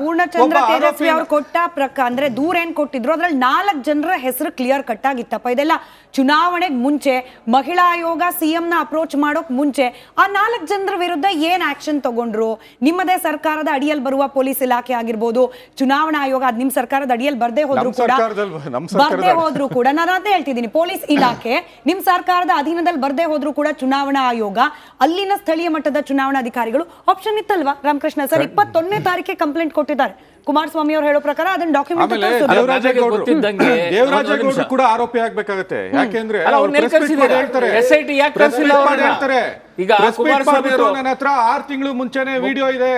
ಪೂರ್ಣಚಂದ್ರ ತೇಜಸ್ವಿ ಅವರು ಕೊಟ್ಟ ಅಂದ್ರೆ ದೂರ ಏನ್ ಕೊಟ್ಟಿದ್ರು ಅದ್ರಲ್ಲಿ 4 ಜನರ ಹೆಸರು ಕ್ಲಿಯರ್ ಕಟ್ ಆಗಿತ್ತಪ್ಪ. ಇದೆಲ್ಲ ಚುನಾವಣೆಗೆ ಮುಂಚೆ ಮಹಿಳಾ ಆಯೋಗ ಸಿಎಂ ನ ಅಪ್ರೋಚ್ ಮಾಡೋಕ್ ಮುಂಚೆ ಆ 4 ಜನರ ವಿರುದ್ಧ ಏನ್ ಆಕ್ಷನ್ ತಗೊಂಡ್ರು? ನಿಮ್ಮದೇ ಸರ್ಕಾರದ ಅಡಿಯಲ್ಲಿ ಬರುವ ಪೊಲೀಸ್ ಇಲಾಖೆ ಆಗಿರ್ಬೋದು, ಚುನಾವಣಾ ಆಯೋಗ, ಅದ್ ನಿಮ್ ಸರ್ಕಾರದ ಅಡಿಯಲ್ಲಿ ಬರ್ದೇ ಹೋದ್ರು ಕೂಡ ನಾನು ಅದೇ ಹೇಳ್ತಿದ್ದೀನಿ, ಪೊಲೀಸ್ ಇಲಾಖೆ ನಿಮ್ ಸರ್ಕಾರದ ಅಧೀನದಲ್ಲಿ ಬರ್ದೇ ಹೋದ್ರು ಕೂಡ ಚುನಾವಣಾ ಆಯೋಗ, ಅಲ್ಲಿನ ಸ್ಥಳೀಯ ಮಟ್ಟದ ಚುನಾವಣಾಧಿಕಾರಿಗಳು ಆಪ್ಷನ್ ಇತ್ತಲ್ವಾ? ರಾಮಕೃಷ್ಣ ಸರ್ 21ನೇ ತಾರೀಕಿಗೆ ಕಂಪ್ಲೇಂಟ್ ಕೊಟ್ಟಿದ್ದಾರೆ. ಕುಮಾರಸ್ವಾಮಿ ಅವರು ಹೇಳೋ ಪ್ರಕಾರ ಅದನ್ನ ಡಾಕ್ಯುಮೆಂಟ್ ದೇವರಾಜೇಗೌಡರು ಕೂಡ ಆರೋಪಿ ಆಗ್ಬೇಕಾಗತ್ತೆ. ಯಾಕೆಂದ್ರೆ ಈಗ ಕುಮಾರಸ್ವಾಮಿ ಅವರು ನನ್ನ ಹತ್ರ 6 ತಿಂಗಳು ಮುಂಚೆನೆ ವಿಡಿಯೋ ಇದೆ,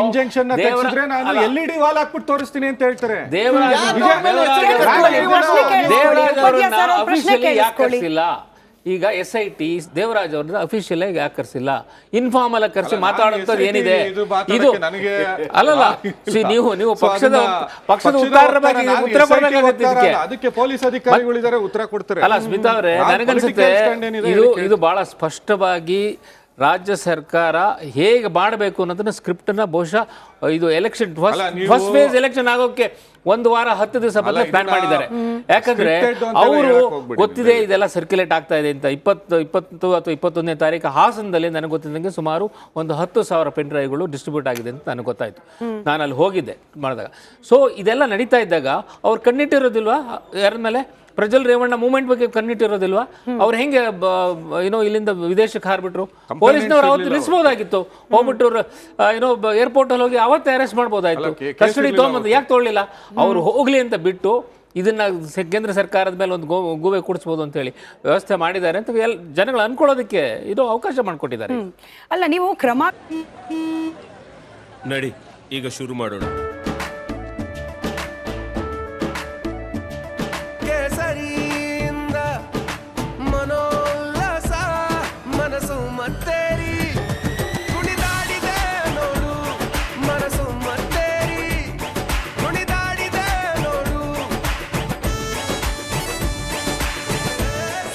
ಇಂಜೆಕ್ಷನ್ ತೆಗೆಸಿದ್ರೆ ನಾನು LED ವಾಲ್ ಹಾಕ್ಬಿಟ್ಟು ತೋರಿಸ್ತೀನಿ ಅಂತ ಹೇಳ್ತಾರೆ. ಈಗ SIT ದೇವರಾಜ್ ಅವ್ರನ್ನ ಅಫಿಷಿಯಲ್ ಆಗಿ ಯಾಕೆ ಕರ್ಸಿಲ್ಲ? ಇನ್ಫಾರ್ಮಲ್ ಆಗಿ ಕರ್ಸಿ ಮಾತಾಡುವಂಥದ್ದು ಏನಿದೆ? ಇದು ಅಲ್ಲಲ್ಲ, ನೀವು ಪಕ್ಷದ ಉತ್ತರ ಬರಬೇಕಾಗುತ್ತೆ. ಅದಕ್ಕೆ ಪೊಲೀಸ್ ಅಧಿಕಾರಿಗಳಿದ್ದಾರೆ, ಉತ್ತರ ಕೊಡ್ತಾರೆ. ಅಲ್ಲ ಸ್ಮಿತಾ ಅವರೇ, ನನಗನ್ಸುತ್ತೆ ಇದು ಬಹಳ ಸ್ಪಷ್ಟವಾಗಿ ರಾಜ್ಯ ಸರ್ಕಾರ ಹೇಗೆ ಮಾಡಬೇಕು ಅನ್ನೋದನ್ನ ಸ್ಕ್ರಿಪ್ಟ್ ನ ಬಹುಶಃ ಇದು ಎಲೆಕ್ಷನ್ ಫಸ್ಟ್ ಫೇಸ್ ಎಲೆಕ್ಷನ್ ಆಗೋಕೆ 1 ವಾರ 10 ದಿವಸ ಮೊದಲೇ ಪ್ಲಾನ್ ಮಾಡಿದ್ದಾರೆ. ಯಾಕಂದ್ರೆ ಅವರು ಗೊತ್ತಿದೆ ಇದೆಲ್ಲ ಸರ್ಕ್ಯುಲೇಟ್ ಆಗ್ತಾ ಇದೆ ಅಂತ. 20 ಅಥವಾ 21ನೇ ತಾರೀಕು ಹಾಸನದಲ್ಲಿ ನನಗೆ ಗೊತ್ತಿದ್ದಂಗೆ ಸುಮಾರು ಒಂದು 10,000 ಪೆನ್ ಡ್ರೈವ್ಗಳು ಡಿಸ್ಟ್ರಿಬ್ಯೂಟ್ ಆಗಿದೆ ಅಂತ ನನಗೆ ಗೊತ್ತಾಯ್ತು. ನಾನು ಅಲ್ಲಿ ಹೋಗಿದ್ದೆ ಮಾಡಿದಾಗ. ಸೊ ಇದೆಲ್ಲ ನಡೀತಾ ಇದ್ದಾಗ ಅವ್ರು ಕಣ್ಣಿಟ್ಟಿರೋದಿಲ್ವಾ ಯಾರ ಮೇಲೆ? ಪ್ರಜ್ವಲ್ ರೇವಣ್ಣ ಮೂವ್ಮೆಂಟ್ ಬಗ್ಗೆ ಕಣ್ಣಿಟ್ಟಿರೋದಿಲ್ವಾ? ಅವ್ರು ಹೆಂಗೆ ಇಲ್ಲಿಂದ ವಿದೇಶಕ್ಕೆ ಹಾರ್ಬಿಟ್ರು? ಪೊಲೀಸ್ನವ್ರು ಅವತ್ತು ನಿಲ್ಲಿಸಬಹುದಾಗಿತ್ತು, ಹೋಗ್ಬಿಟ್ಟು ಏರ್ಪೋರ್ಟ್ ಅಲ್ಲಿ ಹೋಗಿ ಅವತ್ತೇ ಅರೆಸ್ಟ್ ಮಾಡ್ಬೋದಾಯ್ತು. ಕಸ್ಟಡಿ ತಗೊಂಡ್ಬಂದು ಯಾಕೆ ತೊಗೊಳ್ಳಿಲ್ಲ? ಅವ್ರು ಹೋಗ್ಲಿ ಅಂತ ಬಿಟ್ಟು ಇದನ್ನ ಕೇಂದ್ರ ಸರ್ಕಾರದ ಮೇಲೆ ಒಂದು ಗೂಬೆ ಕೂಡಿಸ್ಬೋದು ಅಂತ ಹೇಳಿ ವ್ಯವಸ್ಥೆ ಮಾಡಿದ್ದಾರೆ ಅಂತ ಜನಗಳು ಅನ್ಕೊಳ್ಳೋದಕ್ಕೆ ಇದು ಅವಕಾಶ ಮಾಡಿಕೊಟ್ಟಿದ್ದಾರೆ. ಅಲ್ಲ, ನೀವು ಕ್ರಮ ನಡಿ ಈಗ ಶುರು ಮಾಡೋಣ.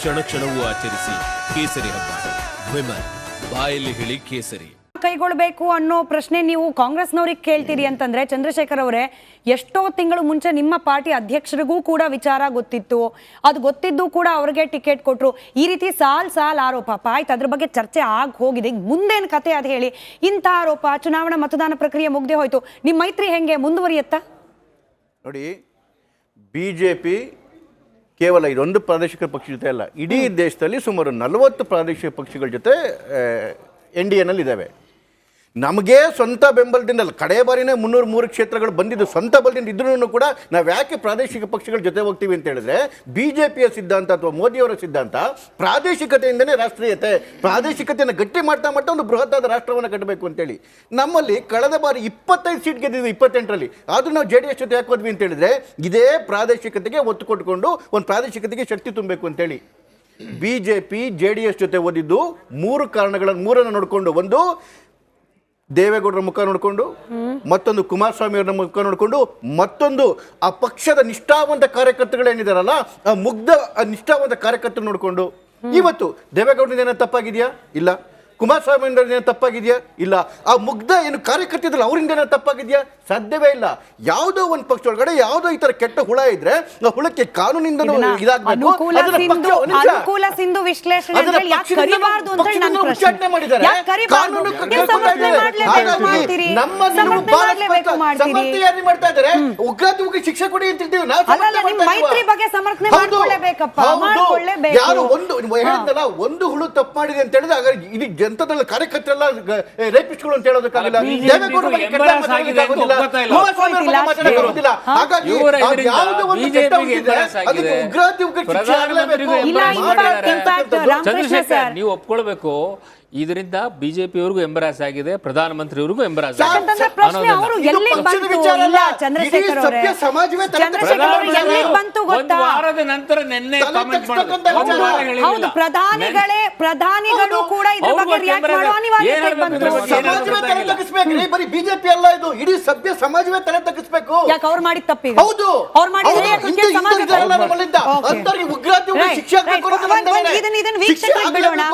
ಕ್ಷಣ ಕ್ಷಣವೂ ಆಚರಿಸಿ ಕೇಸರಿ ಹಬ್ಬ. ವಿಮಲ್ ಬಾಯಲ್ಲಿ ಹೇಳಿ ಕೇಸರಿ ಕೈಗೊಳ್ಳಬೇಕು ಅನ್ನೋ ಪ್ರಶ್ನೆ ನೀವು ಕಾಂಗ್ರೆಸ್ನವ್ರಿಗೆ ಕೇಳ್ತೀರಿ ಅಂತಂದ್ರೆ, ಚಂದ್ರಶೇಖರ್ ಅವರೇ, ಎಷ್ಟೋ ತಿಂಗಳು ಮುಂಚೆ ನಿಮ್ಮ ಪಾರ್ಟಿ ಅಧ್ಯಕ್ಷರಿಗೂ ಕೂಡ ವಿಚಾರ ಗೊತ್ತಿತ್ತು. ಅದು ಗೊತ್ತಿದ್ದು ಕೂಡ ಅವ್ರಿಗೆ ಟಿಕೆಟ್ ಕೊಟ್ರು. ಈ ರೀತಿ ಸಾಲ್ ಆರೋಪ ಆಯ್ತು, ಅದ್ರ ಬಗ್ಗೆ ಚರ್ಚೆ ಆಗಿ ಹೋಗಿದೆ. ಮುಂದೇನು ಕತೆ ಅದು ಹೇಳಿ? ಇಂಥ ಆರೋಪ, ಚುನಾವಣಾ ಮತದಾನ ಪ್ರಕ್ರಿಯೆ ಮುಗ್ದೇ ಹೋಯ್ತು, ನಿಮ್ಮ ಮೈತ್ರಿ ಹೆಂಗೆ ಮುಂದುವರಿಯತ್ತಾ? ನೋಡಿ, ಬಿಜೆಪಿ ಕೇವಲ ಇದೊಂದು ಪ್ರಾದೇಶಿಕ ಪಕ್ಷ ಜೊತೆ ಅಲ್ಲ, ಇಡೀ ದೇಶದಲ್ಲಿ ಸುಮಾರು 40 ಪ್ರಾದೇಶಿಕ ಪಕ್ಷಗಳ ಜೊತೆ NDA ಇದ್ದಾವೆ. ನಮಗೆ ಸ್ವಂತ ಬೆಂಬಲದಿಂದ ಕಡೆ ಬಾರಿನೇ 303 ಕ್ಷೇತ್ರಗಳು ಬಂದಿದ್ದು ಸ್ವಂತ ಬಲದಿಂದ ಇದ್ರೂ ಕೂಡ ನಾವು ಯಾಕೆ ಪ್ರಾದೇಶಿಕ ಪಕ್ಷಗಳ ಜೊತೆ ಹೋಗ್ತೀವಿ ಅಂತ ಹೇಳಿದ್ರೆ, ಬಿಜೆಪಿಯ ಸಿದ್ಧಾಂತ ಅಥವಾ ಮೋದಿಯವರ ಸಿದ್ಧಾಂತ ಪ್ರಾದೇಶಿಕತೆಯಿಂದನೇ ರಾಷ್ಟ್ರೀಯತೆ, ಪ್ರಾದೇಶಿಕತೆಯನ್ನು ಗಟ್ಟಿ ಮಾಡ್ತಾ ಒಂದು ಬೃಹತ್ತಾದ ರಾಷ್ಟ್ರವನ್ನು ಕಟ್ಟಬೇಕು ಅಂತೇಳಿ. ನಮ್ಮಲ್ಲಿ ಕಳೆದ ಬಾರಿ 25 ಸೀಟ್ ಗೆದ್ದಿದ್ವಿ 28ರಲ್ಲಿ. ಆದರೂ ನಾವು JDS ಜೊತೆ ಯಾಕೆ ಹೋದ್ವಿ ಅಂತ ಹೇಳಿದ್ರೆ, ಇದೇ ಪ್ರಾದೇಶಿಕತೆಗೆ ಒತ್ತು ಕೊಟ್ಟುಕೊಂಡು ಒಂದು ಪ್ರಾದೇಶಿಕತೆಗೆ ಶಕ್ತಿ ತುಂಬಬೇಕು ಅಂತೇಳಿ. ಬಿಜೆಪಿ JDS ಜೊತೆ ಓದಿದ್ದು 3 ಕಾರಣಗಳನ್ನು, 3 ನೋಡಿಕೊಂಡು, ಒಂದು ದೇವೇಗೌಡರ ಮುಖ ನೋಡಿಕೊಂಡು, ಮತ್ತೊಂದು ಕುಮಾರಸ್ವಾಮಿ ಅವರ ಮುಖ ನೋಡಿಕೊಂಡು, ಮತ್ತೊಂದು ಆ ಪಕ್ಷದ ನಿಷ್ಠಾವಂತ ಕಾರ್ಯಕರ್ತಗಳೇನಿದಾರಲ್ಲ ಆ ಮುಗ್ಧ ನಿಷ್ಠಾವಂತ ಕಾರ್ಯಕರ್ತರು ನೋಡಿಕೊಂಡು. ಇವತ್ತು ದೇವೇಗೌಡರಿಂದ ತಪ್ಪಾಗಿದೆಯಾ? ಇಲ್ಲ. ಕುಮಾರಸ್ವಾಮಿ ಅವರಿಂದ ತಪ್ಪಾಗಿದೆಯಾ? ಇಲ್ಲ. ಆ ಮುಗ್ಧ ಏನು ಕಾರ್ಯಕರ್ತರಲ್ಲ ಅವರಿಂದ ತಪ್ಪಾಗಿದೆಯಾ? ಸಾಧ್ಯವೇ ಇಲ್ಲ. ಯಾವುದೋ ಒಂದು ಪಕ್ಷ ಒಳಗಡೆ ಯಾವುದೋ ಈ ತರ ಕೆಟ್ಟ ಹುಳ ಇದ್ರೆ ಆ ಹುಳಕ್ಕೆ ಕಾನೂನಿಂದ ಉಗ್ರತೆ ಶಿಕ್ಷೆ ಕೊಡಿ ಅಂತ ಹೇಳ್ತೀವಿ ನಾವು. ಯಾರು ಒಂದು ಹುಳು ತಪ್ಪು ಮಾಡಿದೆ ಅಂತ ಹೇಳಿದ್ರೆ ಇಡೀ ಜನತಾದಳ ಕಾರ್ಯಕರ್ತರೆಲ್ಲ ರೇಪಿಸ್ಟ್ಗಳು ಅಂತ ಹೇಳೋದಕ್ಕಾಗಲ್ಲ. ದೇವೇಗೌಡರ ಬಗ್ಗೆ ಹಾಗಾಗಿ ಯಾವುದೋ ಒಂದು ಅದಕ್ಕೆ ಉಗ್ರತೆ ಶಿಕ್ಷೆ ಆಗಲೇಬೇಕು. ಚಂದ್ರಶೇಖರ್, ನೀವು ಒಪ್ಕೊಳ್ಬೇಕು, ಇದರಿಂದ ಬಿಜೆಪಿಯವರಿಗೂ ಎಂಬರಾಸ್ ಆಗಿದೆ, ಪ್ರಧಾನಮಂತ್ರಿಯವರಿಗೂ ಎಂಬರಾಸ್ ಆಗಿದೆ. ವಾರದ ನಂತರ ನಿನ್ನೆ ಪ್ರಧಾನಿಗಳು ಕೂಡ ಇದ್ರ ಬಗ್ಗೆ ರಿಯಾಕ್ಟ್ ಮಾಡುವ ಅನಿವಾರ್ಯತೆ ಬಂತು. ತಗ್ಗಿಸ್ಬೇಕ್ರಿ, ಬರೀ ಬಿಜೆಪಿ ಅಲ್ಲ ಇದು, ಇಡೀ ಸಭ್ಯ ಸಮಾಜವೇ ತಲೆ ತಗ್ಗಿಸ್ಬೇಕು. ಯಾಕೆ ಅವ್ರು ಮಾಡಿದ ತಪ್ಪಿಗೆ? ಹೌದು, ಅವ್ರು ಮಾಡಿದ ಕೃತ್ಯ ಸಮಾಜಕ್ಕೆ ಅಂತವ್ರಿಗೆ ಉಗ್ರವಾದಿ ಶಿಕ್ಷೆ ಆಗ್ಬೇಕು ಅನ್ನೋದು ಇದನ್ನ ವೀಕ್ಷಕರಿಗೆ ಬಿಡೋಣ,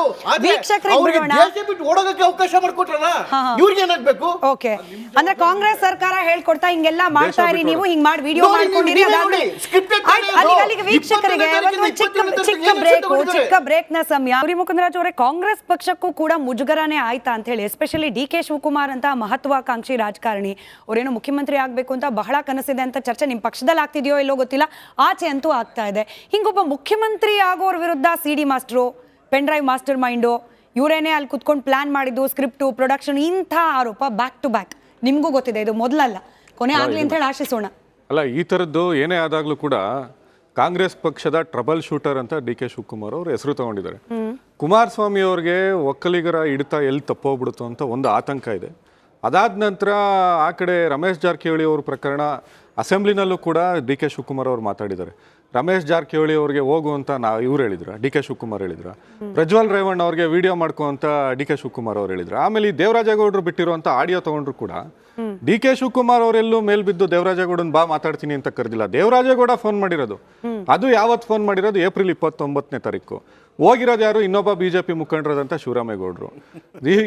ವೀಕ್ಷಕರಿಗೆ ಬಿಡೋಣ. ದೇಶ ಬಿಟ್ಟು ಓಡೋಗಕ್ಕೆ ಅವಕಾಶ ಮಾಡ್ಕೊಟ್ರಲ್ಲ, ಇವ್ರಿಗೆ ಏನಾಗ್ಬೇಕು? ಓಕೆ, ಅಂದ್ರೆ ಕಾಂಗ್ರೆಸ್ ಸರ್ಕಾರ ಹೇಳ್ಕೊಡ್ತಾ ಹಿಂಗೆಲ್ಲ ಮಾಡ್ತಾ ಇರಿ, ನೀವು ಹಿಂಗ್ ಮಾಡಿ ವಿಡಿಯೋ ಮಾಡ್ಕೊಂಡಿರಿ. ಅಲ್ಲಿಗೆ ವೀಕ್ಷಕರಿಗೆ ಒಂದು ಚಿಕ್ಕ ಬ್ರೇಕ್ ನ ಸಮಯ. ಗೌರಿ ಮುಕುಂದರಾಜ್ ಅವರೇ, ಕಾಂಗ್ರೆಸ್ ಪಕ್ಷಕ್ಕೂ ಕೂಡ ಮುಜುಗರನೇ ಆಯ್ತಾ ಅಂತ ಹೇಳಿ, ಎಸ್ಪೆಷಲಿ ಡಿ ಕೆ ಶಿವಕುಮಾರ್ ಅಂತ ಮಹತ್ವಾಕಾಂಕ್ಷಿ ರಾಜಕಾರಣಿ, ಅವ್ರೇನು ಮುಖ್ಯಮಂತ್ರಿ ಆಗ್ಬೇಕು ಅಂತ ಬಹಳ ಕನಸಿದೆ ಅಂತ ಚರ್ಚೆ ನಿಮ್ ಪಕ್ಷದಲ್ಲಿ ಆಗ್ತಿದೆಯೋ ಇಲ್ಲೋ ಗೊತ್ತಿಲ್ಲ, ಆಚೆ ಅಂತೂ ಆಗ್ತಾ ಇದೆ. ಹಿಂಗೊಬ್ಬ ಮುಖ್ಯಮಂತ್ರಿ ಆಗೋರ್ ವಿರುದ್ಧ CD master, pen drive mastermind, ಇವರೇನೆ ಅಲ್ಲಿ ಕುತ್ಕೊಂಡು ಪ್ಲಾನ್ ಮಾಡಿದ್ದು, ಸ್ಕ್ರಿಪ್ಟು, ಪ್ರೊಡಕ್ಷನ್, ಇಂಥ ಆರೋಪ ಬ್ಯಾಕ್ ಟು ಬ್ಯಾಕ್. ನಿಮ್ಗೂ ಗೊತ್ತಿದೆ, ಇದು ಮೊದಲಲ್ಲ, ಕೊನೆ ಆಗ್ಲಿ ಅಂತ ಹೇಳಿ ಆಶಿಸೋಣ. ಅಲ್ಲ, ಈ ಥರದ್ದು ಏನೇ ಆದಾಗಲೂ ಕೂಡ ಕಾಂಗ್ರೆಸ್ ಪಕ್ಷದ ಟ್ರಬಲ್ ಶೂಟರ್ ಅಂತ ಡಿ ಕೆ ಶಿವಕುಮಾರ್ ಅವರು ಹೆಸರು ತಗೊಂಡಿದ್ದಾರೆ. ಕುಮಾರಸ್ವಾಮಿ ಅವ್ರಿಗೆ ಒಕ್ಕಲಿಗರ ಹಿಡಿತ ಎಲ್ಲಿ ತಪ್ಪೋಗ್ಬಿಡುತ್ತೋ ಅಂತ ಒಂದು ಆತಂಕ ಇದೆ. ಅದಾದ ನಂತರ ಆ ಕಡೆ ರಮೇಶ್ ಜಾರಕಿಹೊಳಿ ಅವ್ರ ಪ್ರಕರಣ ಅಸೆಂಬ್ಲಿನಲ್ಲೂ ಕೂಡ ಡಿ ಕೆ ಶಿವಕುಮಾರ್ ಅವರು ಮಾತಾಡಿದ್ದಾರೆ. ರಮೇಶ್ ಜಾರಕಿಹೊಳಿ ಅವ್ರಿಗೆ ಹೋಗು ಅಂತ ಇವ್ರು ಹೇಳಿದ್ರು, ಡಿ ಕೆ ಶಿವಕುಮಾರ್ ಹೇಳಿದ್ರು. ಪ್ರಜ್ವಲ್ ರೇವಣ್ಣ ಅವ್ರಿಗೆ ವಿಡಿಯೋ ಮಾಡ್ಕೊ ಅಂತ ಡಿ ಕೆ ಶಿವಕುಮಾರ್ ಅವ್ರು ಹೇಳಿದ್ರು. ಆಮೇಲೆ ಈ ದೇವರಾಜೇಗೌಡರು ಬಿಟ್ಟಿರುವಂಥ ಆಡಿಯೋ ತಗೊಂಡ್ರು ಕೂಡ ಡಿ ಕೆ ಶಿವಕುಮಾರ್ ಅವರೆಲ್ಲೂ ಮೇಲ್ ಬಿದ್ದು ದೇವರಾಜೇಗೌಡನ್ ಬಾ ಮಾತಾಡ್ತೀನಿ ಅಂತ ಕರೆದಿಲ್ಲ. ದೇವರಾಜೇಗೌಡ ಫೋನ್ ಮಾಡಿರೋದು. ಅದು ಯಾವತ್ತು ಫೋನ್ ಮಾಡಿರೋದು? ಏಪ್ರಿಲ್ 29ನೇ ತಾರೀಕು. ಹೋಗಿರೋದು ಯಾರು? ಇನ್ನೊಬ್ಬ ಬಿಜೆಪಿ ಮುಖಂಡರಾದಂಥ ಶಿವರಾಮೇಗೌಡರು.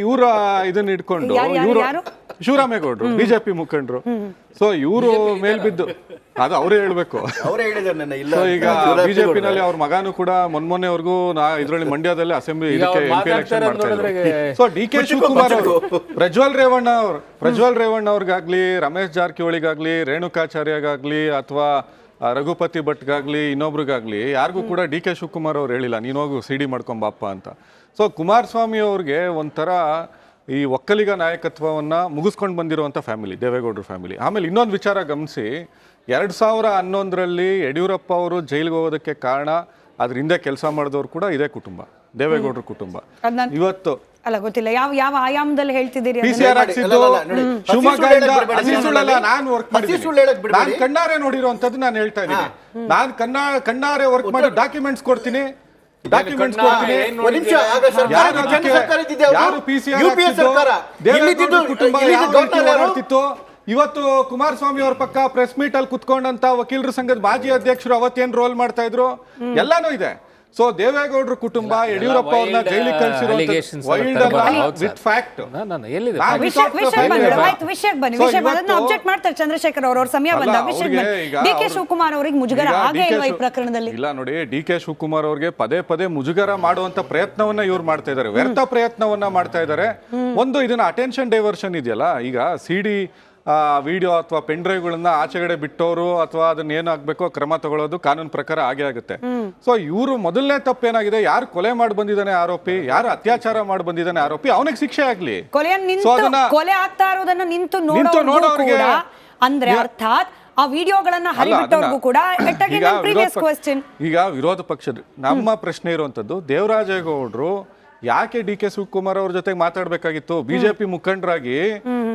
ಇವ್ರ ಇದನ್ನ ಇಟ್ಕೊಂಡು ಇವರು ಶಿವರಾಮೇಗೌಡರು ಬಿಜೆಪಿ ಮುಖಂಡರು. ಸೊ ಇವರು ಮೇಲ್ ಬಿದ್ದು ಅದು ಅವರೇ ಹೇಳ್ಬೇಕು. ಸೊ ಈಗ ಬಿಜೆಪಿನಲ್ಲಿ ಅವ್ರ ಮಗನೂ ಕೂಡ ಮೊನ್ನೆವರೆಗೂ ಇದ್ರಲ್ಲಿ ಮಂಡ್ಯದಲ್ಲಿ ಅಸೆಂಬ್ಲಿ ಎಲೆಕ್ಷನ್ ಮಾಡ್ತಾ ಇದ್ದಾರೆ. ಸೊ ಡಿ ಕೆ ಶಿವಕುಮಾರ್ ಅವರು ಪ್ರಜ್ವಲ್ ರೇವಣ್ಣ ಅವ್ರಿಗಾಗ್ಲಿ, ರಮೇಶ್ ಜಾರಕಿಹೊಳಿಗಾಗ್ಲಿ, ರೇಣುಕಾಚಾರ್ಯಗಾಗ್ಲಿ ಅಥವಾ ರಘುಪತಿ ಭಟ್ಗಾಗ್ಲಿ, ಇನ್ನೊಬ್ರಿಗಾಗ್ಲಿ ಯಾರಿಗೂ ಕೂಡ ಡಿ ಕೆ ಶಿವಕುಮಾರ್ ಅವ್ರು ಹೇಳಿಲ್ಲ ನೀನು ಹೋಗು CD ಮಾಡ್ಕೊಂಬಪ್ಪ ಅಂತ. ಸೊ ಕುಮಾರಸ್ವಾಮಿ ಅವ್ರಿಗೆ ಒಂಥರ ಈ ಒಕ್ಕಲಿಗ ನಾಯಕತ್ವವನ್ನು ಮುಗಿಸ್ಕೊಂಡು ಬಂದಿರುವಂಥ ಫ್ಯಾಮಿಲಿ ದೇವೇಗೌಡರ ಫ್ಯಾಮಿಲಿ. ಆಮೇಲೆ ಇನ್ನೊಂದು ವಿಚಾರ ಗಮನಿಸಿ, 2011ರಲ್ಲಿ ಯಡಿಯೂರಪ್ಪ ಅವರು ಜೈಲಿಗೆ ಹೋಗೋದಕ್ಕೆ ಕಾರಣ ಅದ್ರ ಹಿಂದೆ ಕೆಲಸ ಮಾಡಿದವರು ಕೂಡ ಇದೇ ಕುಟುಂಬ, ದೇವೇಗೌಡರ ಕುಟುಂಬ. ಇವತ್ತು ಅಲ್ಲ ಗೊತ್ತಿಲ್ಲ ಯಾವ ಆಯಾಮದಲ್ಲಿ ಹೇಳ್ತಿದ್ದೀರಿ. PCR ಹಾಕ್ಸಿದ್ದು ಶಿವಮೊಗ್ಗದಿಂದ ನಾನು ವರ್ಕ್ ಮಾಡಿದ್ದೀನಿ, ನಾನು ಕಣ್ಣಾರೆ ನೋಡಿರುವಂತದ್ದು ನಾನು ಹೇಳ್ತಾ ಇದ್ದೀನಿ. ನಾನು ಕಣ್ಣಾರೆ ವರ್ಕ್ ಮಾಡಿ ಡಾಕ್ಯುಮೆಂಟ್ಸ್ ಕೊಡ್ತೀನಿ. ಯಾರು PCR ದೇವೇಗೌಡರ ಕುಟುಂಬ ಓಡಾಡ್ತಿತ್ತು. ಇವತ್ತು ಕುಮಾರಸ್ವಾಮಿ ಅವ್ರ ಪಕ್ಕ ಪ್ರೆಸ್ ಮೀಟ್ ಅಲ್ಲಿ ಕುತ್ಕೊಂಡಂತ ವಕೀಲರ ಸಂಘದ ಮಾಜಿ ಅಧ್ಯಕ್ಷರು ಅವತ್ತೇನ್ ರೋಲ್ ಮಾಡ್ತಾ ಇದ್ರು ಎಲ್ಲಾನು ಇದೆ. ಸೊ ದೇವೇಗೌಡರ ಕುಟುಂಬ ಯಡಿಯೂರಪ್ಪ ಅವ್ರನ್ನ ಜೈಲಿಗೆ ಕಳಿಸಿರೋ ಚಂದ್ರಶೇಖರ್ ಅವ್ರ ಸಮಯ ಬಂದ ಡಿ ಕೆ ಶಿವಕುಮಾರ್ ಅವ್ರಿಗೆ ಮುಜುಗರ ಆಗೇ ಇಲ್ವಾ ಈ ಪ್ರಕರಣದಲ್ಲಿ? ಇಲ್ಲ ನೋಡಿ, ಡಿ ಕೆ ಶಿವಕುಮಾರ್ ಅವ್ರಿಗೆ ಪದೇ ಮುಜುಗರ ಮಾಡುವಂತ ಪ್ರಯತ್ನವನ್ನ ಇವ್ರು ಮಾಡ್ತಾ ಇದ್ದಾರೆ, ವ್ಯರ್ಥ ಪ್ರಯತ್ನವನ್ನ ಮಾಡ್ತಾ ಇದ್ದಾರೆ. ಒಂದು ಇದನ್ನ ಅಟೆನ್ಷನ್ ಡೈವರ್ಷನ್ ಇದೆಯಲ್ಲ, ಈಗ CD ವಿಡಿಯೋ ಅಥವಾ ಪೆನ್ ಡ್ರೈವ್ಗಳನ್ನ ಆಚೆಗಡೆ ಬಿಟ್ಟವರು ಅಥವಾ ಅದನ್ನ ಏನಾಗಬೇಕೋ ಕ್ರಮ ತಗೊಳ್ಳೋದು ಕಾನೂನು ಪ್ರಕಾರ ಆಗೇ ಆಗುತ್ತೆ. ಸೊ ಇವರು ಮೊದಲನೇ ತಪ್ಪೇನಾಗಿದೆ, ಯಾರು ಕೊಲೆ ಮಾಡಿ ಬಂದಿದ್ದಾನೆ ಆರೋಪಿ, ಯಾರು ಅತ್ಯಾಚಾರ ಮಾಡಿ ಬಂದಿದ್ದಾನೆ ಆರೋಪಿ, ಅವನಿಗೆ ಶಿಕ್ಷೆ ಆಗ್ಲಿ. ಕೊಲೆ ಆಗ್ತಾ ಇರೋದನ್ನ ನಿಂತು ನೋಡೋರಿಗೆ ಅಂದ್ರೆ ಅರ್ಥಾತ್ ಆ ವಿಡಿಯೋಗಳನ್ನ ಹರಿಬಿಟ್ಟವ್ರಿಗೂ ಕೂಡ. ಈಗ ವಿರೋಧ ಪಕ್ಷದ ನಮ್ಮ ಪ್ರಶ್ನೆ ಇರುವಂತದ್ದು, ದೇವರಾಜೇಗೌಡರು ಯಾಕೆ ಡಿ ಕೆ ಶಿವಕುಮಾರ್ ಅವ್ರ ಜೊತೆ ಮಾತಾಡ್ಬೇಕಾಗಿತ್ತು? ಬಿಜೆಪಿ ಮುಖಂಡರಾಗಿ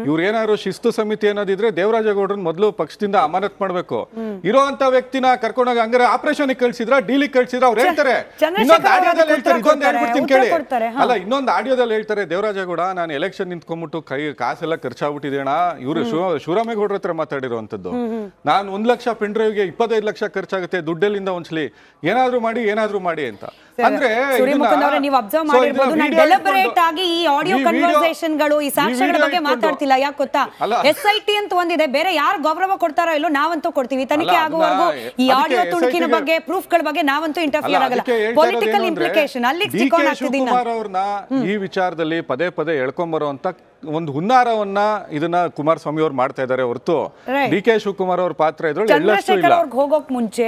ಇವ್ರ ಏನಾದ್ರು ಶಿಸ್ತು ಸಮಿತಿ ಅನ್ನೋದಿದ್ರೆ ದೇವರಾಜೇಗೌಡ್ರನ್ನ ಮೊದಲು ಪಕ್ಷದಿಂದ ಅಮಾನತ್ ಮಾಡ್ಬೇಕು. ಇರೋಂತ ವ್ಯಕ್ತಿನ ಕರ್ಕೊಂಡೋಗಿ ಹಂಗಾರೆ ಆಪರೇಷನ್ ಕಳ್ಸಿದ್ರ, ಡೀಲಿಗೆ ಕಳ್ಸಿದ್ರ ಅವ್ರು ಹೇಳ್ತಾರೆ. ಇನ್ನೊಂದು ಆಡಿಯೋದಲ್ಲಿ ಹೇಳ್ತಾರೆ, ಇದೊಂದು ಹೇಳ್ಬಿಡ್ತೀನಿ ಕೇಳಿ. ಅಲ್ಲ, ಇನ್ನೊಂದು ಆಡಿಯೋದಲ್ಲಿ ಹೇಳ್ತಾರೆ, ದೇವರಾಜೇಗೌಡ ನಾನು ಎಲೆಕ್ಷನ್ ನಿಂತ್ಕೊಂಡ್ಬಿಟ್ಟು ಕಾಸೆಲ್ಲ ಖರ್ಚಾಗ್ಬಿಟ್ಟಿದೇಣ. ಇವರು ಶಿವರಾಮೇಗೌಡ್ರ ಹತ್ರ ಮಾತಾಡಿರುವಂತದ್ದು, ನಾನು 1 ಲಕ್ಷ ಪೆನ್ ಡ್ರೈವ್ಗೆ 25 ಲಕ್ಷ ಖರ್ಚಾಗುತ್ತೆ, ದುಡ್ಡೆಲ್ಲಿಂದ ಒಂದ್ಸಲಿ ಏನಾದ್ರು ಮಾಡಿ ಅಂತ. ಅಂದ್ರೆ ನೀವು ಅಬ್ಸರ್ವ್ ಮಾಡಿರ್ಬೋದು, ನಾನು ಡೆಲಿಬರೇಟ್ ಆಗಿ ಈ ಆಡಿಯೋ ಕನ್ವರ್ಸೇಷನ್ಗಳು, ಈ ಸಾಕ್ಷ್ಯಗಳ ಬಗ್ಗೆ ಮಾತಾಡ್ತಿಲ್ಲ. ಯಾಕೆ ಗೊತ್ತಾ, SIT ಅಂತ ಒಂದಿದೆ, ಬೇರೆ ಯಾರು ಗೌರವ ಕೊಡ್ತಾರೋ ಇಲ್ಲೋ ನಾವಂತೂ ಕೊಡ್ತೀವಿ. ತನಿಖೆ ಆಗುವವರೆಗೂ ಈ ಆಡಿಯೋ ತುಣುಕಿನ ಬಗ್ಗೆ, ಪ್ರೂಫ್ಗಳ ಬಗ್ಗೆ ನಾವಂತೂ ಇಂಟರ್ಫಿಯರ್ ಆಗಲ್ಲ. ಪೊಲಿಟಿಕಲ್ ಇಂಪ್ಲಿಕೇಶನ್ ಅಲ್ಲಿ ಚಿಕ್ಕೋನ್ ಆಗ್ತಿದ್ದೀನಿ. ಅವ್ರನ್ನ ಈ ವಿಚಾರದಲ್ಲಿ ಪದೇ ಎಳ್ಕೊಂಬರುವಂತ ಒಂದು ಹುನ್ನಾರವನ್ನ ಇದನ್ನ ಕುಮಾರಸ್ವಾಮಿ ಅವ್ರು ಮಾಡ್ತಾ ಇದ್ದಾರೆ ಹೊರತು ಡಿ ಕೆ ಶಿವಕುಮಾರ್ ಅವ್ರ ಪಾತ್ರ ಇದ್ರಲ್ಲಿ ಚಂದ್ರಶೇಖರ್ ಅವ್ರಿಗೆ ಹೋಗೋಕ್ ಮುಂಚೆ